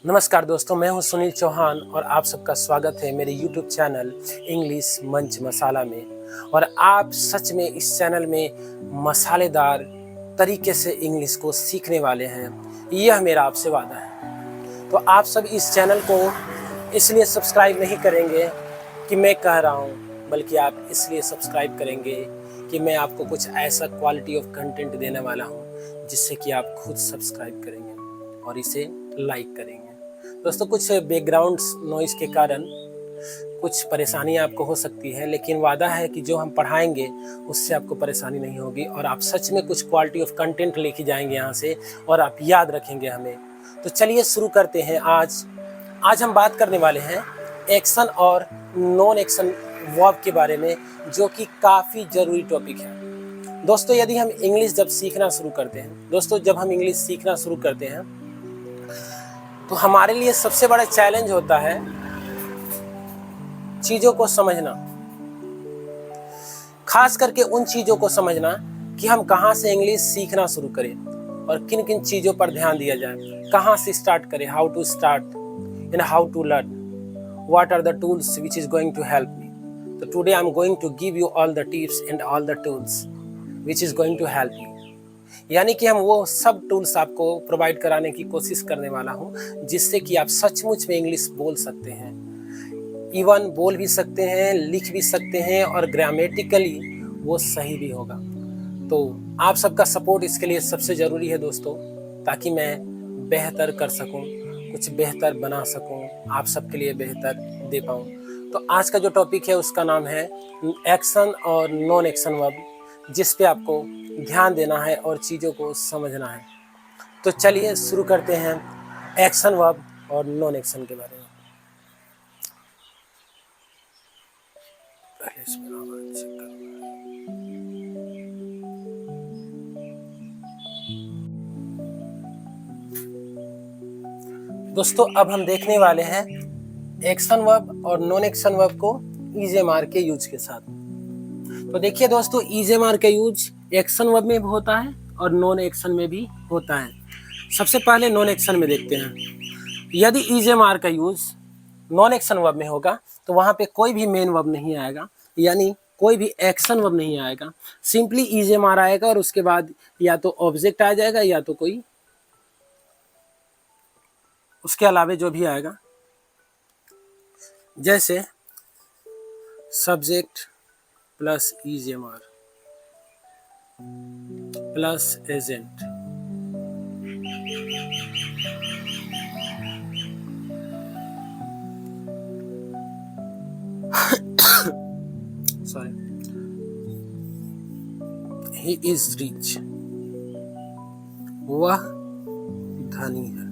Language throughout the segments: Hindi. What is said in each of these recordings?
नमस्कार दोस्तों, मैं हूं सुनील चौहान और आप सबका स्वागत है मेरे YouTube चैनल इंग्लिश मंच मसाला में। और आप सच में इस चैनल में मसालेदार तरीके से इंग्लिश को सीखने वाले हैं, यह मेरा आपसे वादा है। तो आप सब इस चैनल को इसलिए सब्सक्राइब नहीं करेंगे कि मैं कह रहा हूं, बल्कि आप इसलिए सब्सक्राइब करेंगे कि मैं आपको कुछ ऐसा क्वालिटी ऑफ कंटेंट देने वाला हूं जिससे कि आप खुद सब्सक्राइब करेंगे और इसे लाइक करेंगे। दोस्तों, कुछ बैकग्राउंड नॉइज के कारण कुछ परेशानी आपको हो सकती है, लेकिन वादा है कि जो हम पढ़ाएंगे उससे आपको परेशानी नहीं होगी और आप सच में कुछ क्वालिटी ऑफ कंटेंट लेके जाएंगे यहाँ से और आप याद रखेंगे हमें। तो चलिए शुरू करते हैं। आज हम बात करने वाले हैं एक्शन और नॉन एक्शन वर्ब के बारे में, जो कि काफ़ी ज़रूरी टॉपिक है। दोस्तों, जब हम इंग्लिश सीखना शुरू करते हैं तो हमारे लिए सबसे बड़ा चैलेंज होता है चीज़ों को समझना, खास करके उन चीज़ों को समझना कि हम कहाँ से इंग्लिश सीखना शुरू करें और किन किन चीज़ों पर ध्यान दिया जाए, कहाँ से स्टार्ट करें, how to start and how to learn, what are the tools which is going to help me. तो today I am going to give you all the tips and all the tools which is going to help you. यानी कि हम वो सब टूल्स आपको प्रोवाइड कराने की कोशिश करने वाला हूँ जिससे कि आप सचमुच में इंग्लिश बोल सकते हैं, इवन बोल भी सकते हैं, लिख भी सकते हैं और ग्रामेटिकली वो सही भी होगा। तो आप सबका सपोर्ट इसके लिए सबसे ज़रूरी है दोस्तों, ताकि मैं बेहतर कर सकूं, कुछ बेहतर बना सकूं, आप सबके लिए बेहतर दे पाऊं। तो आज का जो टॉपिक है उसका नाम है एक्शन और नॉन एक्शन वर्ब, जिस पे आपको ध्यान देना है और चीज़ों को समझना है। तो चलिए शुरू करते हैं एक्शन वर्ब और नॉन एक्शन के बारे में। दोस्तों, अब हम देखने वाले हैं एक्शन वर्ब और नॉन एक्शन वर्ब को EJMR के यूज के साथ। तो देखिए दोस्तों, EJMR का यूज एक्शन वर्ब में भी होता है और नॉन एक्शन में भी होता है। सबसे पहले नॉन एक्शन में देखते हैं। यदि EJMR का यूज नॉन एक्शन वर्ब में होगा तो वहाँ पे कोई भी मेन वर्ब नहीं आएगा, यानी कोई भी एक्शन वर्ब नहीं आएगा। सिंपली EJMR आएगा और उसके बाद या तो ऑब्जेक्ट आ जाएगा या तो कोई उसके अलावे जो भी आएगा, जैसे subject plus EJMR plus agent. Sorry, he is rich, वह धनी है।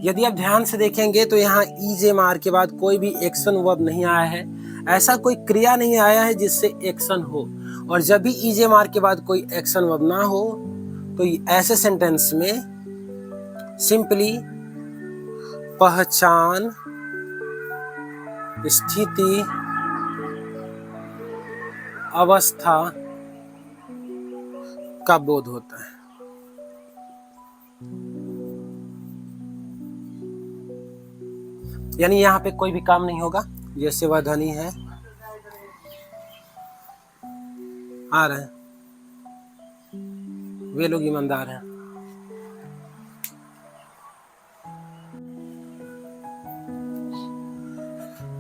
यदि आप ध्यान से देखेंगे तो यहाँ EJMR के बाद कोई भी एक्शन वर्ब नहीं आया है, ऐसा कोई क्रिया नहीं आया है जिससे एक्शन हो। और जब भी EJMR के बाद कोई एक्शन वर्ब ना हो तो ऐसे सेंटेंस में सिंपली पहचान, स्थिति, अवस्था का बोध होता है। यानी यहाँ पे कोई भी काम नहीं होगा। जैसे वह धनी है, आ रहे हैं, वे लोग ईमानदार हैं।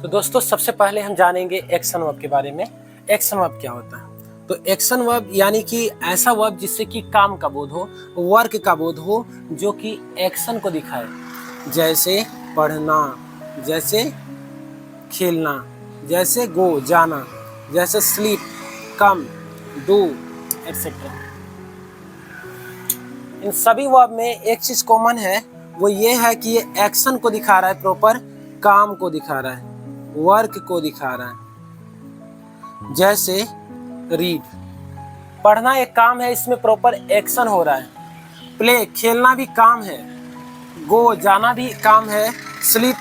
तो दोस्तों, सबसे पहले हम जानेंगे एक्शन वर्ब के बारे में। एक्शन वर्ब क्या होता है? तो एक्शन वर्ब यानी कि ऐसा वर्ब जिससे कि काम का बोध हो, वर्क का बोध हो, जो कि एक्शन को दिखाए। जैसे पढ़ना, जैसे खेलना, जैसे गो जाना, जैसे स्लीप, कम, डू एटसेट्रा। इन सभी वर्ब में एक चीज कॉमन है, वो ये है कि ये एक्शन को दिखा रहा है, प्रॉपर काम को दिखा रहा है, वर्क को दिखा रहा है। जैसे रीड, पढ़ना एक काम है, इसमें प्रॉपर एक्शन हो रहा है। प्ले, खेलना भी काम है। गो, जाना भी काम है। स्लीप,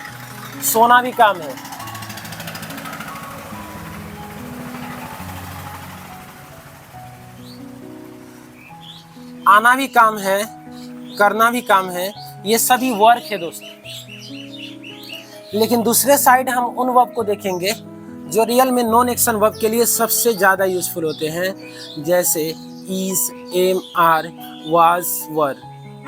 सोना भी काम है। आना भी काम है, करना भी काम है, ये सभी वर्क है दोस्तों। लेकिन दूसरे साइड हम उन वर्ब को देखेंगे जो रियल में नॉन एक्शन वर्ब के लिए सबसे ज़्यादा यूजफुल होते हैं, जैसे is, am, are, was, were,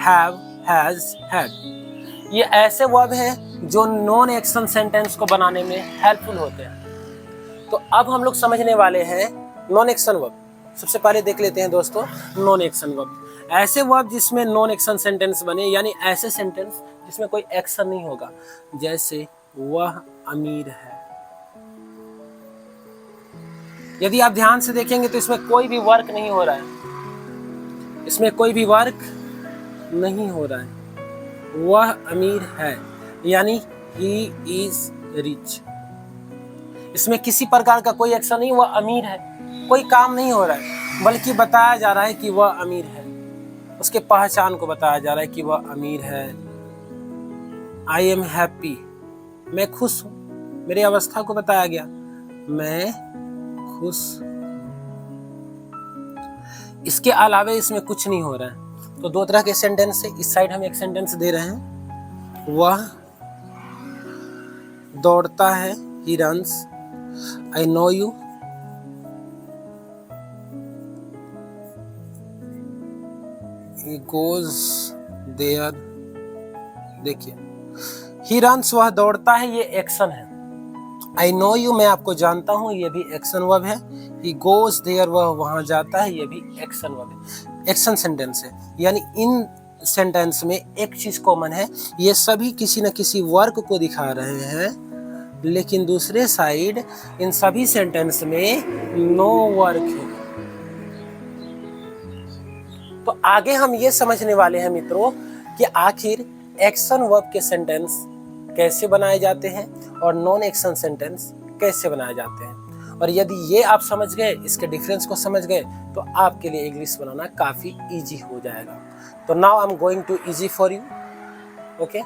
have, has, had. ये ऐसे वर्ब हैं जो नॉन एक्शन सेंटेंस को बनाने में हेल्पफुल होते हैं। तो अब हम लोग समझने वाले हैं नॉन एक्शन वर्ब। सबसे पहले देख लेते हैं दोस्तों नॉन एक्शन वर्ब। ऐसे वर्ब जिसमें नॉन एक्शन सेंटेंस बने, यानी ऐसे सेंटेंस जिसमें कोई एक्शन नहीं होगा, जैसे वह अमीर है। यदि आप ध्यान से देखेंगे तो इसमें कोई भी वर्क नहीं हो रहा है, इसमें कोई भी वर्क नहीं हो रहा है। वह अमीर है यानी ही इज रिच। इसमें किसी प्रकार का कोई एक्शन नहीं, वह अमीर है, कोई काम नहीं हो रहा है, बल्कि बताया जा रहा है कि वह अमीर है। उसके पहचान को बताया जा रहा है कि वह अमीर है। आई एम हैप्पी, मैं खुश हूँ, मेरी अवस्था को बताया गया, मैं खुश। इसके अलावे इसमें कुछ नहीं हो रहा है। तो दो तरह के सेंटेंस है। इस साइड हम एक सेंटेंस दे रहे हैं, वह दौड़ता है, he runs. I know you, he goes there। देखिए he runs, वह दौड़ता है, ये एक्शन है। I know you, मैं आपको जानता हूँ, ये भी एक्शन वर्ब है। he goes there, वह वहां जाता है, ये भी एक्शन वर्ब है, एक्शन सेंटेंस है। यानी इन सेंटेंस में एक चीज कॉमन है, ये सभी किसी न किसी वर्क को दिखा रहे हैं, लेकिन दूसरे साइड इन सभी सेंटेंस में नो वर्क है। तो आगे हम ये समझने वाले हैं मित्रों कि आखिर एक्शन वर्ब के सेंटेंस कैसे बनाए जाते हैं और नॉन एक्शन सेंटेंस कैसे बनाए जाते हैं। और यदि ये आप समझ गए, इसके डिफरेंस को समझ गए, तो आपके लिए इंग्लिश बनाना काफ़ी इजी हो जाएगा। तो now I am going to easy for you, okay.